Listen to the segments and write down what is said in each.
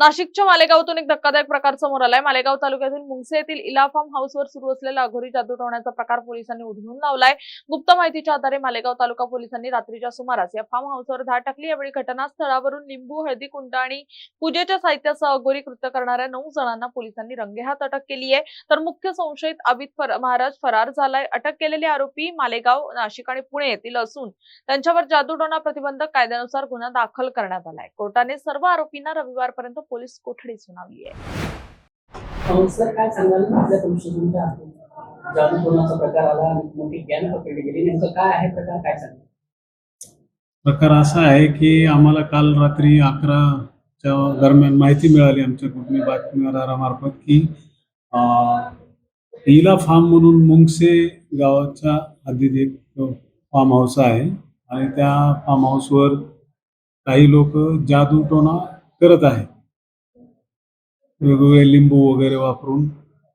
नाशिकच्या मालेगावतून एक धक्कादायक प्रकार समोर आलाय। मालेगाव तालुक्यातील मुंगसे येथील इला फार्म हाऊसवर सुरू असलेला अघोरी जादू टोण्याचा प्रकार पोलिसांनी उधळून लावलाय। गुप्त माहितीच्या आधारे मालेगाव तालुका पोलिसांनी रात्रीच्या सुमारास या फार्म हाऊसवर धाड टाकली। यावेळी घटनास्थळावरून लिंबू, हळदी कुंड आणि पूजेच्या साहित्यासह अघोरी कृत्य करणाऱ्या 9 जणांना पोलिसांनी रंगेहात अटक केली आहे। तर मुख्य संशयित अभित महाराज फरार झालाय। अटक केलेले आरोपी मालेगाव, नाशिक आणि पुणे येथील असून त्यांच्यावर जादूटोणा प्रतिबंधक कायद्यानुसार गुन्हा दाखल करण्यात आलाय। कोर्टाने सर्व आरोपींना रविवारपर्यंत पोलीस कोठडी सुनावली आहे। सर काय सांगाल आपल्या संशोधनाच्या जादूटोणाचा प्रकार आला आणि मोठी गॅंग पकडली गेली, नेमकं काय आहे प्रकार, काय सांगाल? प्रकार असा आहे की आम्हाला काल रात्री 11च्या दरम्यान माहिती मिळाली आमच्या कुटुंबी बातमीदारामार्फत की इला फार्म म्हणून मुंगसे गावाच्या हद्दीत एक फार्म हाऊस आहे आणि त्या फार्म हाऊसवर काही लोक जादूटोणा करत आहेत। वेगवेगळे लिंबू वगैरे वापरून,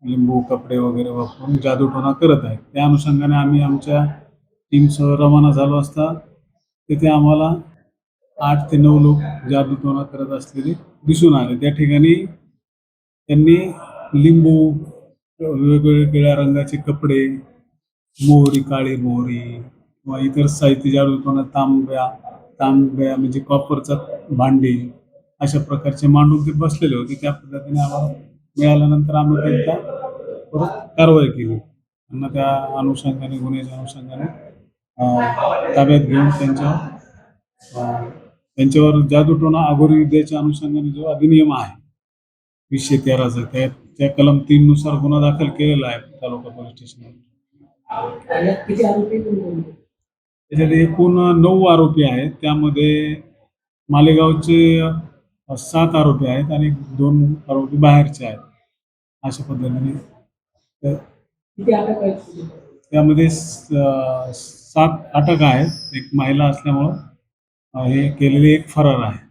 लिंबू कपडे वगैरे वापरून जादूटोणा करत आहेत। त्या अनुषंगाने आम्ही आमच्या टीमसह रवाना झालो असता तिथे आम्हाला 8 ते 9 लोक जादूटोणा करत असलेले दिसून आले। त्या ठिकाणी त्यांनी लिंबू, वेगवेगळ्या रंगाचे कपडे, मोहरी, काळी मोहरी किंवा इतर साहित्य जादूटोणा, तांब्या म्हणजे कॉपरचा भांडी, अशा प्रकारचे मांडून ते बसलेले होते। त्या पद्धतीने आम्हाला मिळाल्यानंतर आम्ही त्यांचा परत कारवाई केली। त्यांना त्या अनुषंगाने, गुन्ह्याच्या अनुषंगाने ताब्यात घेऊन त्यांच्यावर जादूटोणा अघोरी विद्येच्या अनुषंगाने जो अधिनियम आहे 213चा, त्या कलम 3 नुसार गुन्हा दाखल केलेला आहे तालुका पोलीस स्टेशनमध्ये। किती आरोपी? त्याच्यात एकूण 9 आरोपी आहेत। त्यामध्ये मालेगावचे 7 आरोपी आहेत आणि 2 आरोपी बाहेरचे आहेत। अशा पद्धतीने त्यामध्ये 7 अटक आहेत। एक महिला असल्यामुळं हे केलेले एक फरार आहे।